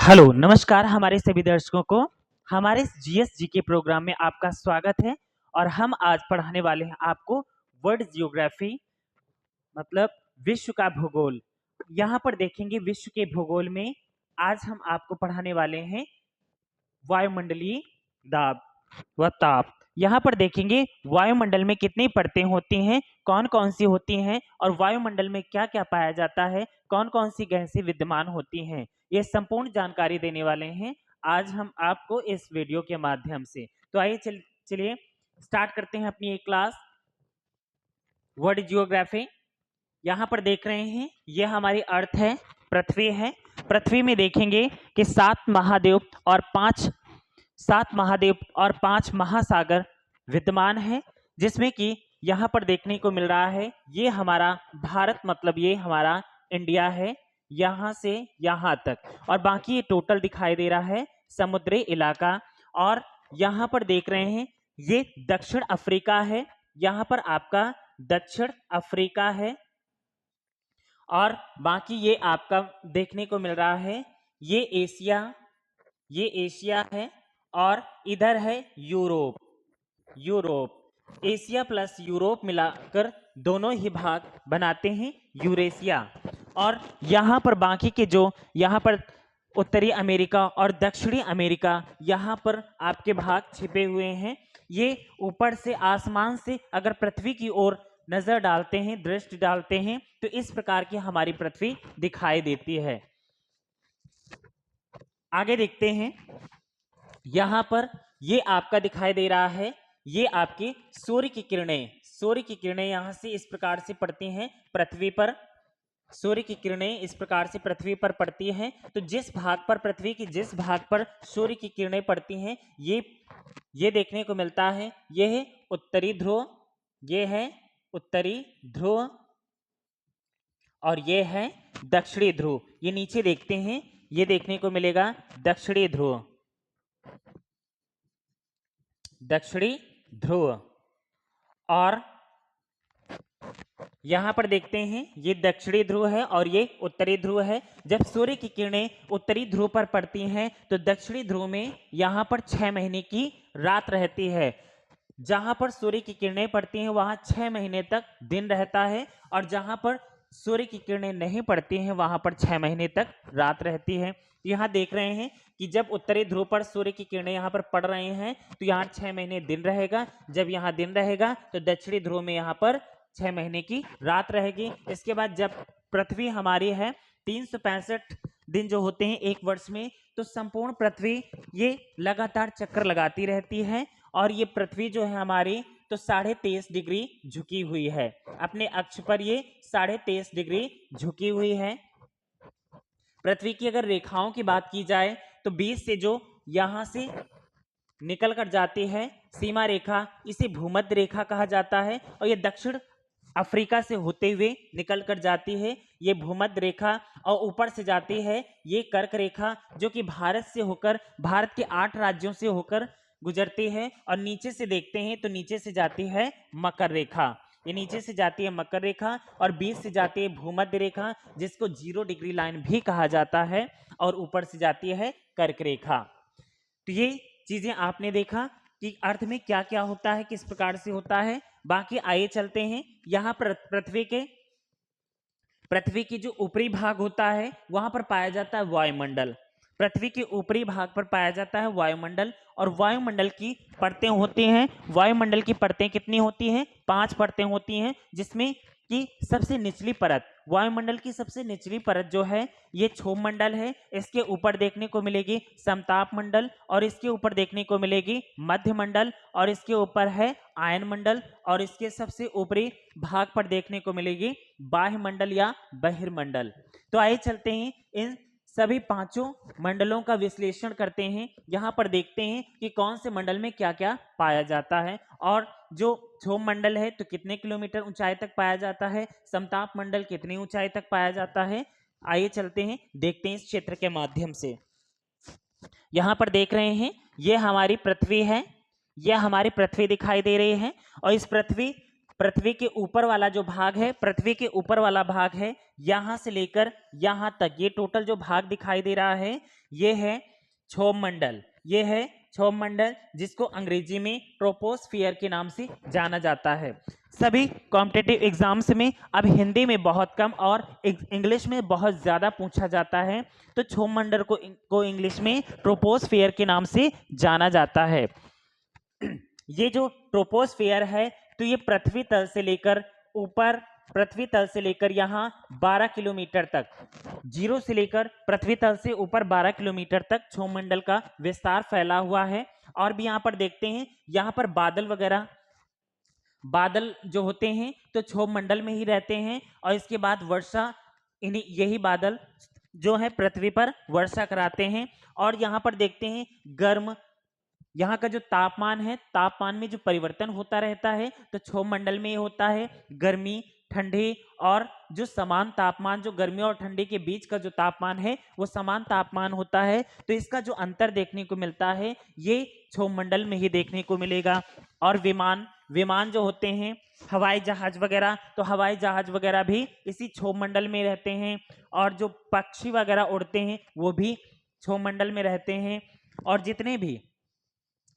Hello नमस्कार हमारे सभी दर्शकों को हमारे जीएस जी के प्रोग्राम में आपका स्वागत है। और हम आज पढ़ाने वाले हैं आपको वर्ल्ड जियोग्राफी मतलब विश्व का भूगोल। यहाँ पर देखेंगे विश्व के भूगोल में आज हम आपको पढ़ाने वाले हैं वायुमंडलीय दाब व ताप। यहाँ पर देखेंगे वायुमंडल में कितनी परतें होती हैं, कौन कौन सी होती हैं और वायुमंडल में क्या क्या पाया जाता है, कौन कौन सी गैसें विद्यमान होती हैं, ये संपूर्ण जानकारी देने वाले हैं आज हम आपको इस वीडियो के माध्यम से। तो आइए चलिए स्टार्ट करते हैं अपनी एक क्लास वर्ल्ड जियोग्राफी। यहाँ पर देख रहे हैं ये हमारी अर्थ है, पृथ्वी है। पृथ्वी में देखेंगे कि सात महाद्वीप और पांच महासागर विद्यमान है, जिसमें कि यहाँ पर देखने को मिल रहा है ये हमारा भारत मतलब ये हमारा इंडिया है यहाँ से यहाँ तक, और बाकी ये टोटल दिखाई दे रहा है समुद्री इलाका। और यहाँ पर देख रहे हैं ये दक्षिण अफ्रीका है, यहाँ पर आपका दक्षिण अफ्रीका है। और बाकी ये आपका देखने को मिल रहा है ये एशिया है और इधर है यूरोप। एशिया प्लस यूरोप मिलाकर दोनों ही भाग बनाते हैं यूरेशिया। और यहाँ पर बाकी के जो यहाँ पर उत्तरी अमेरिका और दक्षिणी अमेरिका यहाँ पर आपके भाग छिपे हुए हैं। ये ऊपर से आसमान से अगर पृथ्वी की ओर नजर डालते हैं, दृष्टि डालते हैं, तो इस प्रकार की हमारी पृथ्वी दिखाई देती है। आगे देखते हैं यहां पर ये आपका दिखाई दे रहा है ये आपकी सूर्य की किरणें यहां से इस प्रकार से पड़ती हैं पृथ्वी पर। सूर्य की किरणें इस प्रकार से पृथ्वी पर पड़ती हैं, तो जिस भाग पर पृथ्वी की जिस भाग पर सूर्य की किरणें पड़ती हैं ये देखने को मिलता है ये है उत्तरी ध्रुव, ये है उत्तरी ध्रुव और ये है दक्षिणी ध्रुव। ये नीचे देखते हैं ये देखने को मिलेगा दक्षिणी ध्रुव। और यहां पर देखते हैं ये दक्षिणी ध्रुव है और ये उत्तरी ध्रुव है। जब सूर्य की किरणें उत्तरी ध्रुव पर पड़ती हैं तो दक्षिणी ध्रुव में यहां पर 6 महीने की रात रहती है। जहां पर सूर्य की किरणें पड़ती हैं वहां 6 महीने तक दिन रहता है, और जहां पर सूर्य की किरणें नहीं पड़ती हैं वहां पर 6 महीने तक रात रहती है। यहाँ देख रहे हैं कि जब उत्तरी ध्रुव पर सूर्य की किरणें यहाँ पर पड़ रहे हैं तो यहाँ 6 महीने दिन रहेगा, जब यहाँ दिन रहेगा तो दक्षिणी ध्रुव में यहाँ पर 6 महीने की रात रहेगी। इसके बाद जब पृथ्वी हमारी है 365 दिन जो होते हैं एक वर्ष में, तो संपूर्ण पृथ्वी ये लगातार चक्कर लगाती रहती है। और ये पृथ्वी जो है हमारी तो 23.5 डिग्री झुकी हुई है, अपने अक्ष पर ये 23.5 डिग्री झुकी हुई है। पृथ्वी की अगर रेखाओं की बात की जाए तो बीच से जो यहां से निकल कर जाती है सीमा रेखा, इसे भूमध्य रेखा कहा जाता है। और ये दक्षिण अफ्रीका से होते हुए निकल कर जाती है ये भूमध्य रेखा, और ऊपर से जाती है ये कर्क रेखा जो कि भारत से होकर भारत के 8 राज्यों से होकर गुजरती है। और नीचे से देखते हैं तो नीचे से जाती है मकर रेखा, ये नीचे से जाती है मकर रेखा और बीच से जाती है भूमध्य रेखा जिसको 0 डिग्री लाइन भी कहा जाता है, और ऊपर से जाती है कर्क रेखा। तो ये चीजें आपने देखा कि अर्थ में क्या क्या होता है, किस प्रकार से होता है। बाकी आइए चलते हैं यहाँ पर पृथ्वी की जो ऊपरी भाग होता है वहां पर पाया जाता है वायुमंडल। पृथ्वी के ऊपरी भाग पर पाया जाता है वायुमंडल, और वायुमंडल की परतें होती हैं। वायुमंडल की परतें कितनी होती हैं? 5 परतें होती हैं, जिसमें कि सबसे निचली परत, वायुमंडल की सबसे निचली परत जो है ये क्षोभ मंडल है। इसके ऊपर देखने को मिलेगी समताप मंडल, और इसके ऊपर देखने को मिलेगी मध्य मंडल, और इसके ऊपर है आयन मंडल, और इसके सबसे ऊपरी भाग पर देखने को मिलेगी बाह्य मंडल या बहिर्मंडल। तो आइए चलते हैं इन सभी 5 मंडलों का विश्लेषण करते हैं। यहाँ पर देखते हैं कि कौन से मंडल में क्या क्या पाया जाता है। और जो क्षोभ मंडल है तो कितने किलोमीटर ऊंचाई तक पाया जाता है, समताप मंडल कितनी ऊंचाई तक पाया जाता है। आइए चलते हैं देखते हैं इस क्षेत्र के माध्यम से। यहाँ पर देख रहे हैं ये हमारी पृथ्वी है, यह हमारी पृथ्वी दिखाई दे रही है, और इस पृथ्वी पृथ्वी के ऊपर वाला जो भाग है, पृथ्वी के ऊपर वाला भाग है, यहां से लेकर यहां तक ये टोटल जो भाग दिखाई दे रहा है ये है क्षोभ मंडल। ये है क्षोभ मंडल, जिसको अंग्रेजी में ट्रोपोस्फियर के नाम से जाना जाता है। सभी कॉम्पिटिटिव एग्जाम्स में अब हिंदी में बहुत कम और इंग्लिश में बहुत ज्यादा पूछा जाता है, तो क्षोभ मंडल को इंग्लिश में ट्रोपोस्फियर के नाम से जाना जाता है। ये जो ट्रोपोस्फियर है, तो ये पृथ्वी तल से लेकर ऊपर, पृथ्वी तल से लेकर यहाँ 12 किलोमीटर तक, जीरो से लेकर पृथ्वी तल से ऊपर 12 किलोमीटर तक क्षोभ मंडल का विस्तार फैला हुआ है। और भी यहाँ पर देखते हैं, यहाँ पर बादल वगैरह, बादल जो होते हैं तो क्षोभ मंडल में ही रहते हैं, और इसके बाद वर्षा, इन्हीं यही बादल जो है पृथ्वी पर वर्षा कराते हैं। और यहाँ पर देखते हैं गर्म, यहाँ का जो तापमान है, तापमान में जो परिवर्तन होता रहता है तो क्षोभ मंडल में ये होता है। गर्मी, ठंडी, और जो समान तापमान, जो गर्मी और ठंडी के बीच का जो तापमान है वो समान तापमान होता है, तो इसका जो अंतर देखने को मिलता है ये क्षोभ मंडल में ही देखने को मिलेगा। और विमान जो होते हैं, हवाई जहाज वगैरह, तो हवाई जहाज वगैरह भी इसी क्षोभ मंडल में रहते हैं। और जो पक्षी वगैरह उड़ते हैं वो भी क्षोभ मंडल में रहते हैं। और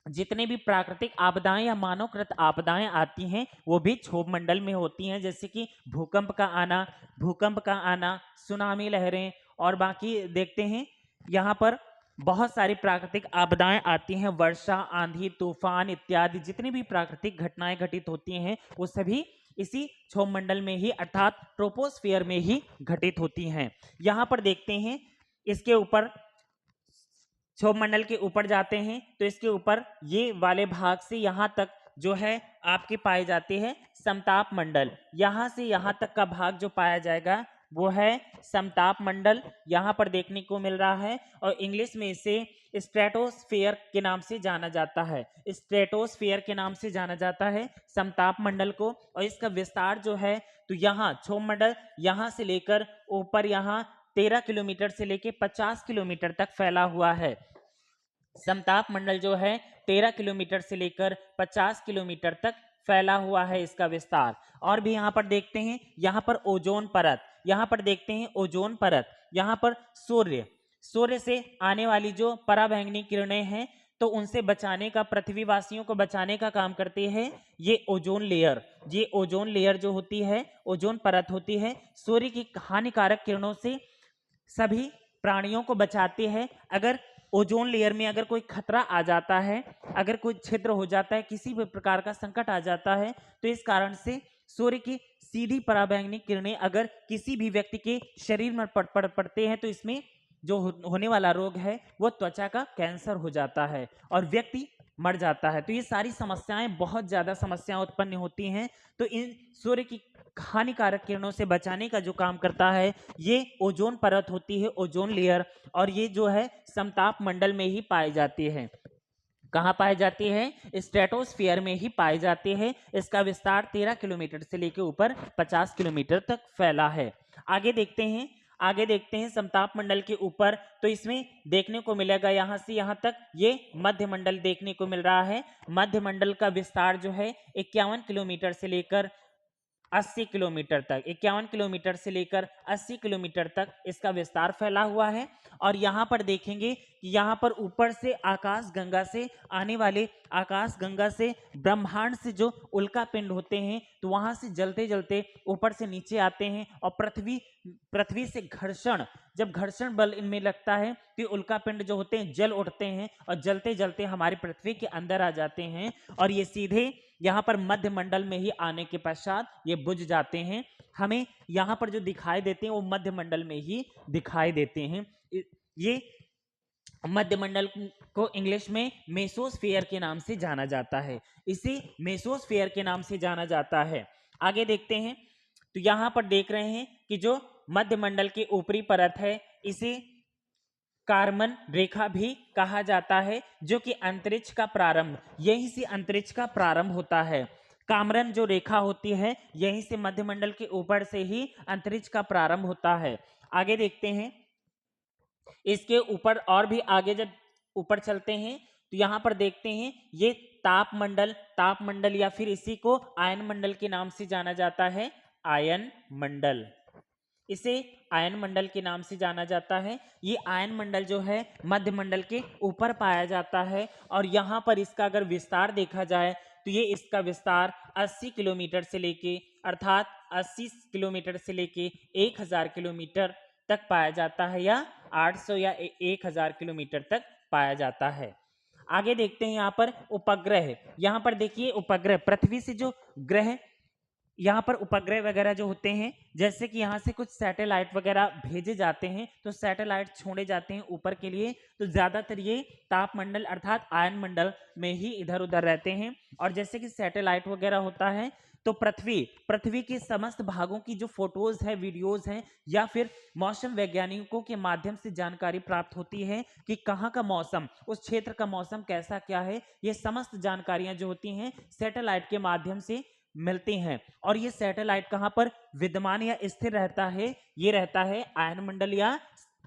जितने भी प्राकृतिक आपदाएं या मानवकृत आपदाएं आती हैं वो भी क्षोभ मंडल में होती हैं, जैसे कि भूकंप का आना, सुनामी लहरें, और बाकी देखते हैं यहाँ पर बहुत सारी प्राकृतिक आपदाएं आती हैं, वर्षा, आंधी, तूफान इत्यादि जितनी भी प्राकृतिक घटनाएं घटित होती हैं वो सभी इसी क्षोभ मंडल में ही अर्थात ट्रोपोस्फियर में ही घटित होती हैं। यहाँ पर देखते हैं, इसके ऊपर क्षोभ मंडल के ऊपर जाते हैं तो इसके ऊपर ये वाले भाग से यहाँ तक जो है आपके पाए जाते हैं समताप मंडल। यहाँ से यहाँ तक का भाग जो पाया जाएगा वो है समताप मंडल, यहाँ पर देखने को मिल रहा है। और इंग्लिश में इसे स्ट्रेटोस्फेयर के नाम से जाना जाता है, स्ट्रेटोस्फेयर के नाम से जाना जाता है समताप मंडल को। और इसका विस्तार जो है, तो यहाँ क्षोभ मंडल यहाँ से लेकर ऊपर यहाँ 13 किलोमीटर से लेकर 50 किलोमीटर तक फैला हुआ है। समताप मंडल जो है 13 किलोमीटर से लेकर 50 किलोमीटर तक फैला हुआ है इसका विस्तार। और भी यहाँ पर देखते हैं, यहाँ पर ओजोन परत, यहाँ पर देखते हैं ओजोन परत, यहाँ पर सूर्य से आने वाली जो पराबैंगनी किरणें हैं तो उनसे बचाने का, पृथ्वीवासियों को बचाने का काम करती है ये ओजोन लेयर। ये ओजोन लेयर जो होती है, ओजोन परत होती है, सूर्य की हानिकारक किरणों से सभी प्राणियों को बचाती है। अगर ओजोन लेयर में अगर कोई खतरा आ जाता है, अगर कोई छिद्र हो जाता है, किसी भी प्रकार का संकट आ जाता है, तो इस कारण से सूर्य की सीधी पराबैंगनी किरणें अगर किसी भी व्यक्ति के शरीर में पड़ते हैं तो इसमें जो होने वाला रोग है वो त्वचा का कैंसर हो जाता है और व्यक्ति मर जाता है। तो ये सारी समस्याएं, बहुत ज्यादा समस्याएं उत्पन्न होती हैं। तो इन सूर्य की हानिकारक किरणों से बचाने का जो काम करता है ये ओजोन परत होती है, ओजोन लेयर। और ये जो है समताप मंडल में ही पाई जाती है। कहाँ पाई जाती है? स्ट्रेटोस्फीयर में ही पाई जाती है। इसका विस्तार 13 किलोमीटर से लेकर ऊपर 50 किलोमीटर तक फैला है। आगे देखते हैं समताप मंडल के ऊपर, तो इसमें देखने को मिलेगा यहाँ से यहाँ तक ये मध्य मंडल देखने को मिल रहा है। मध्य मंडल का विस्तार जो है 51 किलोमीटर से लेकर 80 किलोमीटर तक, 51 किलोमीटर से लेकर 80 किलोमीटर तक इसका विस्तार फैला हुआ है। और यहाँ पर देखेंगे कि यहाँ पर ऊपर से आकाश गंगा से आने वाले, आकाश गंगा से ब्रह्मांड से जो उल्का पिंड होते हैं तो वहां से जलते जलते ऊपर से नीचे आते हैं और पृथ्वी से घर्षण, जब घर्षण बल इनमें लगता है तो उल्का पिंड जो होते हैं जल उठते हैं और जलते जलते हमारी पृथ्वी के अंदर आ जाते हैं और ये सीधे यहाँ पर मध्य मंडल में ही आने के पश्चात ये बुझ जाते हैं। हमें यहाँ पर जो दिखाई देते हैं वो मध्य मंडल में ही दिखाई देते हैं। ये मध्य मंडल को इंग्लिश में मेसोस्फीयर के नाम से जाना जाता है, इसे मेसोस्फीयर के नाम से जाना जाता है। आगे देखते हैं, तो यहाँ पर देख रहे हैं कि जो मध्य मंडल की ऊपरी परत है इसे कार्मन रेखा भी कहा जाता है, जो कि अंतरिक्ष का प्रारंभ, यहीं से अंतरिक्ष का प्रारंभ होता है। कामरन जो रेखा होती है यहीं से मध्य मंडल के ऊपर से ही अंतरिक्ष का प्रारंभ होता है। आगे देखते हैं, इसके ऊपर और भी आगे जब ऊपर चलते हैं तो यहाँ पर देखते हैं ये तापमंडल या फिर इसी को आयन मंडल के नाम से जाना जाता है, आयन मंडल। इसे आयन मंडल के नाम से जाना जाता है। ये आयन मंडल जो है मध्य मंडल के ऊपर पाया जाता है और यहाँ पर इसका अगर विस्तार देखा जाए तो ये इसका विस्तार 80 किलोमीटर से लेके अर्थात 80 किलोमीटर से लेके 1000 किलोमीटर तक पाया जाता है या 800 या 1000 किलोमीटर तक पाया जाता है। आगे देखते हैं यहाँ पर उपग्रह। यहाँ पर देखिए उपग्रह पृथ्वी से जो ग्रह यहाँ पर उपग्रह वगैरह जो होते हैं, जैसे कि यहाँ से कुछ सैटेलाइट वगैरह भेजे जाते हैं, तो सैटेलाइट छोड़े जाते हैं ऊपर के लिए, तो ज्यादातर ये तापमंडल अर्थात आयन मंडल में ही इधर उधर रहते हैं। और जैसे कि सैटेलाइट वगैरह होता है तो पृथ्वी के समस्त भागों की जो फोटोज है, वीडियोज हैं या फिर मौसम वैज्ञानिकों के माध्यम से जानकारी प्राप्त होती है कि कहाँ का मौसम, उस क्षेत्र का मौसम कैसा क्या है, ये समस्त जानकारियां जो होती हैं सैटेलाइट के माध्यम से मिलती हैं। और ये सैटेलाइट कहां पर विद्यमान या स्थिर रहता है, ये रहता है आयन मंडल या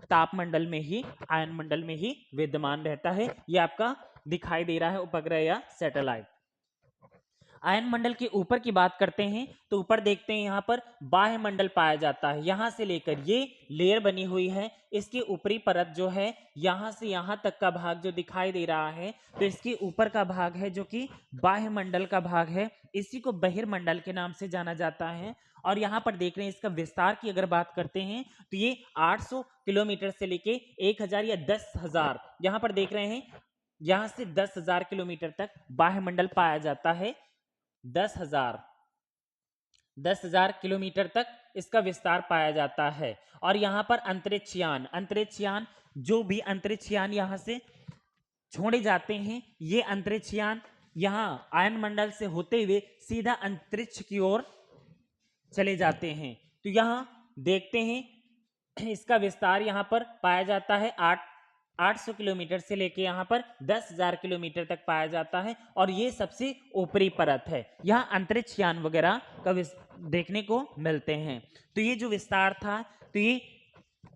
तापमंडल में ही, आयन मंडल में ही विद्यमान रहता है। ये आपका दिखाई दे रहा है उपग्रह या सैटेलाइट। आयन मंडल के ऊपर की बात करते हैं तो ऊपर देखते हैं यहाँ पर बाह्य मंडल पाया जाता है। यहाँ से लेकर ये लेयर बनी हुई है, इसकी ऊपरी परत जो है यहाँ से यहाँ तक का भाग जो दिखाई दे रहा है तो इसके ऊपर का भाग है जो कि बाह्य मंडल का भाग है, इसी को बहिर्मंडल के नाम से जाना जाता है। और यहाँ पर देख रहे हैं इसका विस्तार की अगर बात करते हैं तो ये 800 किलोमीटर से लेके 1000 या 10,000, यहाँ पर देख रहे हैं यहाँ से 10,000 किलोमीटर तक बाह्य मंडल पाया जाता है। 10,000 किलोमीटर तक इसका विस्तार पाया जाता है। और यहाँ पर अंतरिक्षयान जो भी अंतरिक्षयान यहाँ से छोड़े जाते हैं, ये अंतरिक्षयान यहाँ आयन मंडल से होते हुए सीधा अंतरिक्ष की ओर चले जाते हैं। तो यहाँ देखते हैं इसका विस्तार यहाँ पर पाया जाता है 800 किलोमीटर से लेके यहाँ पर 10,000 किलोमीटर तक पाया जाता है और ये सबसे ऊपरी परत है। यहाँ अंतरिक्ष यान वगैरह का देखने को मिलते हैं। तो ये जो विस्तार था, तो ये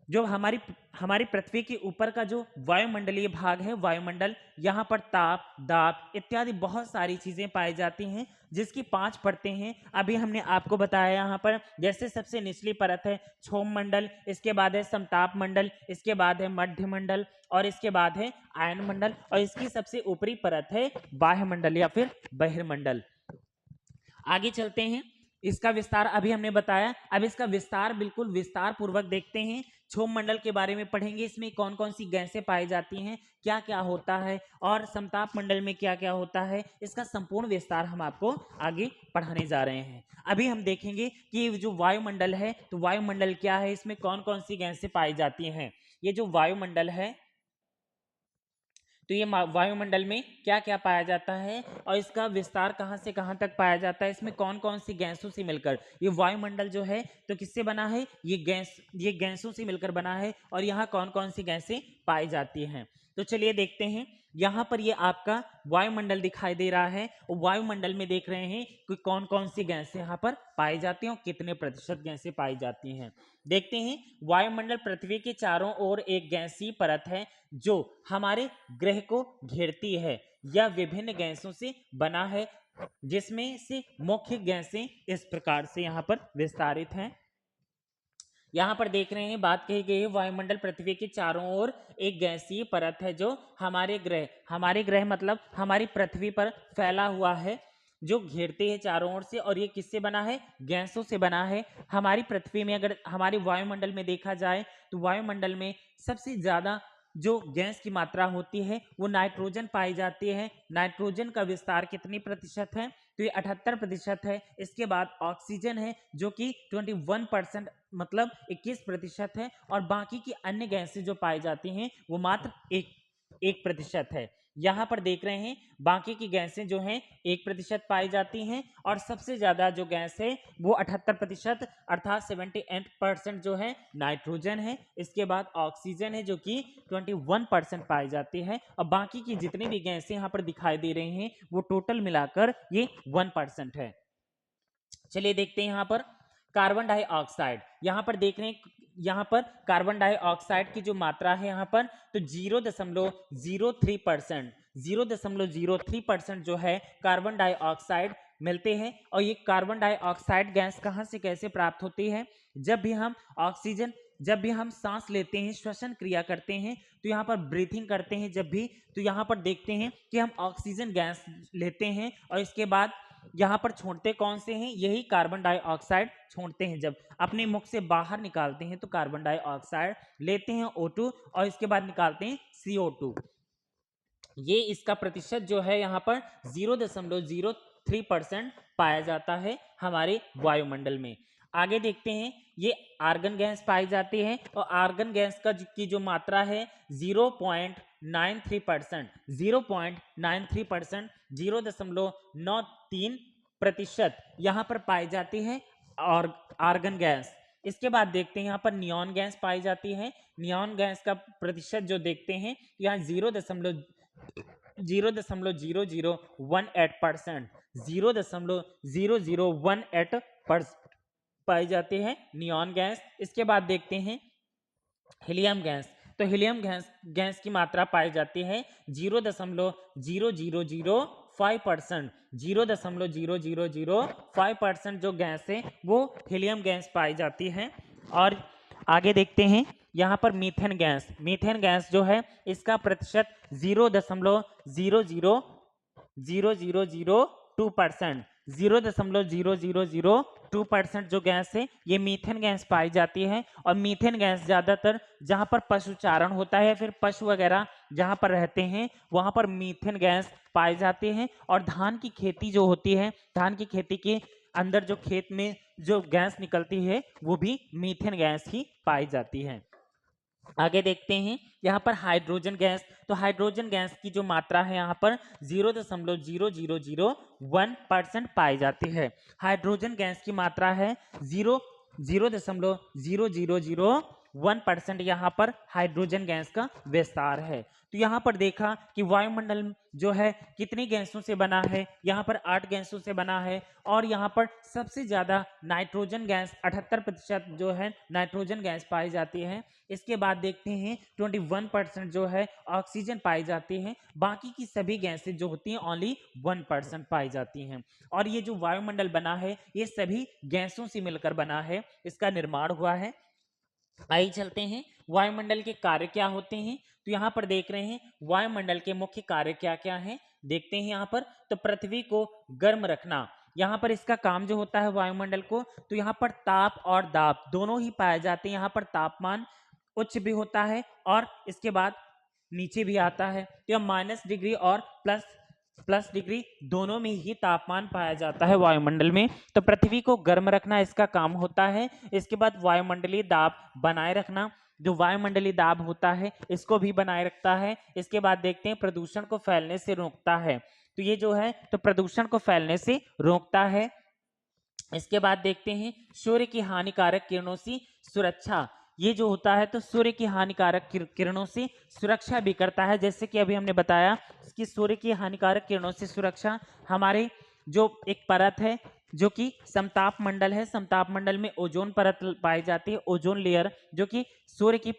जो हमारी पृथ्वी के ऊपर का जो वायुमंडलीय भाग है, वायुमंडल, यहाँ पर ताप, दाब इत्यादि बहुत सारी चीजें पाई जाती हैं जिसकी 5 परतें हैं। अभी हमने आपको बताया यहाँ पर, जैसे सबसे निचली परत है क्षोभ मंडल, इसके बाद है समताप मंडल, इसके बाद है मध्य मंडल और इसके बाद है आयन मंडल और इसकी सबसे ऊपरी परत है बाह्य मंडल या फिर बहिर्मंडल। आगे चलते हैं, इसका विस्तार अभी हमने बताया, अब इसका विस्तार बिल्कुल विस्तार पूर्वक देखते हैं। क्षोभ मंडल के बारे में पढ़ेंगे, इसमें कौन कौन सी गैसें पाई जाती हैं, क्या क्या होता है और समताप मंडल में क्या क्या होता है, इसका संपूर्ण विस्तार हम आपको आगे पढ़ाने जा रहे हैं। अभी हम देखेंगे कि जो वायुमंडल है तो वायुमंडल क्या है, इसमें कौन कौन सी गैसें पाई जाती हैं। ये जो वायुमंडल है तो ये वायुमंडल में क्या क्या पाया जाता है और इसका विस्तार कहाँ से कहाँ तक पाया जाता है, इसमें कौन कौन सी गैसों से मिलकर ये वायुमंडल जो है तो किससे बना है, ये गैसों से मिलकर बना है और यहाँ कौन कौन सी गैसें पाई जाती हैं। तो चलिए देखते हैं, यहाँ पर ये आपका वायुमंडल दिखाई दे रहा है और वायुमंडल में देख रहे हैं कि कौन कौन सी गैसें यहाँ पर पाई जाती हैं और कितने प्रतिशत गैसें पाई जाती हैं। देखते हैं, वायुमंडल पृथ्वी के चारों ओर एक गैसीय परत है जो हमारे ग्रह को घेरती है। यह विभिन्न गैसों से बना है जिसमें से मुख्य गैसें इस प्रकार से यहाँ पर विस्तारित हैं। यहाँ पर देख रहे हैं, बात कही गई है वायुमंडल पृथ्वी के चारों ओर एक गैसीय परत है जो हमारे ग्रह मतलब हमारी पृथ्वी पर फैला हुआ है, जो घेरते हैं चारों ओर से। और ये किससे बना है, गैसों से बना है। हमारी पृथ्वी में अगर हमारे वायुमंडल में देखा जाए तो वायुमंडल में सबसे ज्यादा जो गैस की मात्रा होती है वो नाइट्रोजन पाई जाती है। नाइट्रोजन का विस्तार कितनी प्रतिशत है, तो ये 78% है। इसके बाद ऑक्सीजन है जो कि 21% मतलब 21% है और बाकी की अन्य गैसें जो पाई जाती हैं वो मात्र 1% है। यहाँ पर देख रहे हैं बाकी की गैसें जो हैं 1% पाई जाती हैं और सबसे ज्यादा जो गैस है वो 78% अर्थात 78% जो है नाइट्रोजन है। इसके बाद ऑक्सीजन है जो कि 21% पाई जाती है और बाकी की जितनी भी गैसें यहाँ पर दिखाई दे रही हैं वो टोटल मिलाकर ये 1% है। चलिए देखते हैं यहाँ पर कार्बन डाइऑक्साइड, यहाँ पर देख रहे हैं यहाँ पर कार्बन डाइऑक्साइड की जो मात्रा है यहाँ पर तो 0.03%, 0.03% जो है कार्बन डाइऑक्साइड मिलते हैं। और ये कार्बन डाइऑक्साइड गैस कहाँ से कैसे प्राप्त होती है? जब भी हम सांस लेते हैं, श्वसन क्रिया करते हैं, तो यहाँ पर ब्रीथिंग करते हैं जब भी, तो यहाँ पर देखते हैं कि हम ऑक्सीजन गैस लेते हैं और इसके बाद यहाँ पर छोड़ते कौन से हैं? यही कार्बन डाइऑक्साइड छोड़ते हैं। जब अपने मुख से बाहर निकालते हैं तो कार्बन डाइऑक्साइड लेते हैं O2 और इसके बाद निकालते हैं CO2। ये इसका प्रतिशत जो है यहाँ पर 0.03% पाया जाता है हमारे वायुमंडल में। आगे देखते हैं, ये आर्गन गैस पाई जाती है और आर्गन गैस की जो मात्रा है 0.93%, 0.93%, 0.93% यहाँ पर पाई जाती है और आर्गन गैस। इसके बाद देखते हैं यहाँ पर नियॉन गैस पाई जाती है। नियॉन गैस का प्रतिशत जो देखते हैं यहाँ 0.0018%, 0.0018% पाई जाती है नियॉन गैस। इसके बाद देखते हैं हीलियम गैस। तो हीलियम गैस की मात्रा पाई जाती है 0.0005%, 0.0005% जो गैस है वो हीलियम गैस पाई जाती है। और आगे देखते हैं यहाँ पर मीथेन गैस। मीथेन गैस जो है इसका प्रतिशत 0.0002%, 0.0002% जो गैस है ये मीथेन गैस पाई जाती है। और मीथेन गैस ज़्यादातर जहाँ पर पशुचारण होता है, फिर पशु वगैरह जहाँ पर रहते हैं वहाँ पर मीथेन गैस पाई जाती है। और धान की खेती जो होती है, धान की खेती के अंदर जो खेत में जो गैस निकलती है वो भी मीथेन गैस ही पाई जाती है। आगे देखते हैं यहाँ पर हाइड्रोजन गैस। तो हाइड्रोजन गैस की जो मात्रा है यहाँ पर 0.0001% पाई जाती है। हाइड्रोजन गैस की मात्रा है 0.0001% यहाँ पर हाइड्रोजन गैस का विस्तार है। तो यहाँ पर देखा कि वायुमंडल जो है कितनी गैसों से बना है, यहाँ पर 8 गैसों से बना है। और यहाँ पर सबसे ज्यादा नाइट्रोजन गैस 78% जो है नाइट्रोजन गैस पाई जाती है। इसके बाद देखते हैं 21% जो है ऑक्सीजन पाई जाती है। बाकी की सभी गैसें जो होती हैं ओनली 1% पाई जाती हैं। और ये जो वायुमंडल बना है ये सभी गैसों से मिलकर बना है, इसका निर्माण हुआ है। आइए चलते हैं वायुमंडल के कार्य क्या होते हैं। तो यहाँ पर देख रहे हैं वायुमंडल के मुख्य कार्य क्या क्या हैं, देखते हैं यहाँ पर। तो पृथ्वी को गर्म रखना, यहाँ पर इसका काम जो होता है वायुमंडल को, तो यहाँ पर ताप और दाब दोनों ही पाए जाते हैं। यहाँ पर तापमान उच्च भी होता है और इसके बाद नीचे भी आता है। तो यह -डिग्री और प्लस डिग्री दोनों में ही तापमान पाया जाता है वायुमंडल में। तो पृथ्वी को गर्म रखना इसका काम होता है। इसके बाद वायुमंडलीय दाब बनाए रखना, जो वायुमंडलीय दाब होता है इसको भी बनाए रखता है। इसके बाद देखते हैं प्रदूषण को फैलने से रोकता है। तो ये जो है तो प्रदूषण को फैलने से रोकता है। इसके बाद देखते हैं सूर्य की हानिकारक किरणों से सुरक्षा। ये जो होता है तो सूर्य की हानिकारक किरणों से सुरक्षा भी करता है। जैसे कि अभी हमने बताया कि सूर्य की हानिकारक किरणों से सुरक्षा हमारे जो एक परत है जो कि समताप मंडल है, समताप मंडल में ओजोन परत पाई जाती है, ओजोन लेयर, जो कि सूर्य की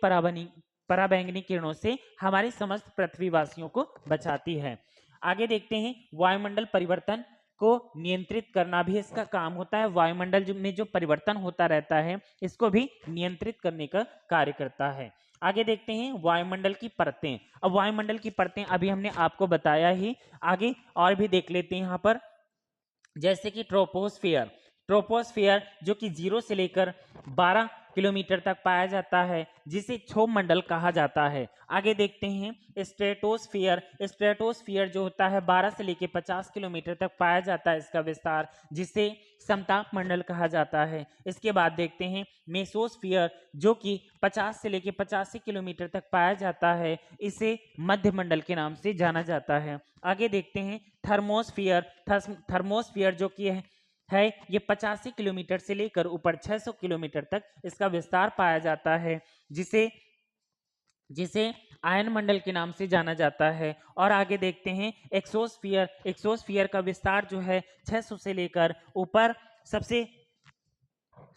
पराबैंगनी किरणों से हमारे समस्त पृथ्वीवासियों को बचाती है। आगे देखते हैं वायुमंडल परिवर्तन को नियंत्रित करना भी इसका काम होता है। वायुमंडल में जो परिवर्तन होता रहता है इसको भी नियंत्रित करने का कार्य करता है। आगे देखते हैं वायुमंडल की परतें। अब वायुमंडल की परतें अभी हमने आपको बताया ही, आगे और भी देख लेते हैं यहाँ पर। जैसे कि ट्रोपोस्फियर, ट्रोपोस्फियर जो कि 0 से लेकर 12 किलोमीटर तक पाया जाता है, जिसे क्षोभ मंडल कहा जाता है। आगे देखते हैं स्ट्रेटोस्फियर। स्ट्रेटोस्फियर जो होता है 12 से लेकर 50 किलोमीटर तक पाया जाता है इसका विस्तार, जिसे समताप मंडल कहा जाता है। इसके बाद देखते हैं मेसोस्फियर जो कि 50 से लेकर 85 किलोमीटर तक पाया जाता है, इसे मध्य मंडल के नाम से जाना जाता है। आगे देखते हैं थर्मोस्फियर। थर्मोस्फियर जो कि है ये 85 किलोमीटर से लेकर ऊपर 600 किलोमीटर तक इसका विस्तार पाया जाता है, जिसे आयन मंडल के नाम से जाना जाता है। और आगे देखते हैं एक्सोस्फियर। एक्सोस्फियर का विस्तार जो है 600 से लेकर ऊपर सबसे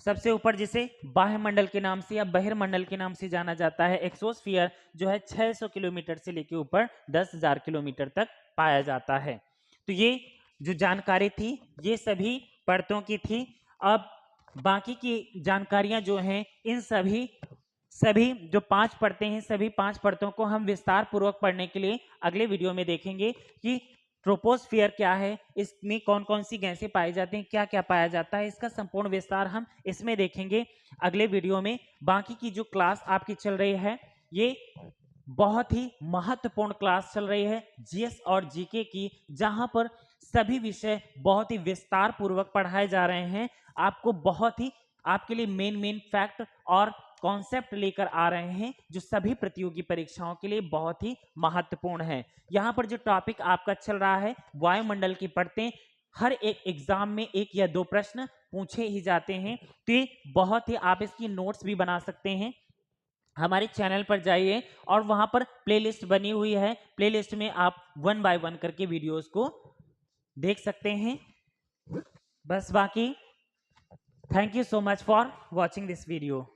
सबसे ऊपर जिसे बाह्यमंडल के नाम से या बहिर्मंडल के नाम से जाना जाता है, एक्सोस्फीयर, जो है 600 किलोमीटर से लेके ऊपर 10,000 किलोमीटर तक पाया जाता है। तो ये जो जानकारी थी ये सभी परतों की थी। अब बाकी की जानकारियां जो हैं इन सभी जो 5 परतें हैं, सभी 5 परतों को हम विस्तार पूर्वक पढ़ने के लिए अगले वीडियो में देखेंगे कि ट्रोपोस्फियर क्या है, इसमें कौन कौन सी गैसें पाई जाती हैं, क्या क्या पाया जाता है, इसका संपूर्ण विस्तार हम इसमें देखेंगे अगले वीडियो में। बाकी की जो क्लास आपकी चल रही है ये बहुत ही महत्वपूर्ण क्लास चल रही है जीएस और जीके की, जहां पर सभी विषय बहुत ही विस्तार पूर्वक पढ़ाए जा रहे हैं। आपको बहुत ही आपके लिए मेन फैक्ट और कॉन्सेप्ट लेकर आ रहे हैं जो सभी प्रतियोगी परीक्षाओं के लिए बहुत ही महत्वपूर्ण है। यहाँ पर जो टॉपिक आपका चल रहा है वायुमंडल की परतें, हर एक एग्जाम में 1 या 2 प्रश्न पूछे ही जाते हैं। तो ये बहुत ही आप इसकी नोट्स भी बना सकते हैं। हमारे चैनल पर जाइए और वहां पर प्लेलिस्ट बनी हुई है, प्लेलिस्ट में आप 1 बाय 1 करके वीडियोस को देख सकते हैं। बस बाकी thank you so much for watching this video.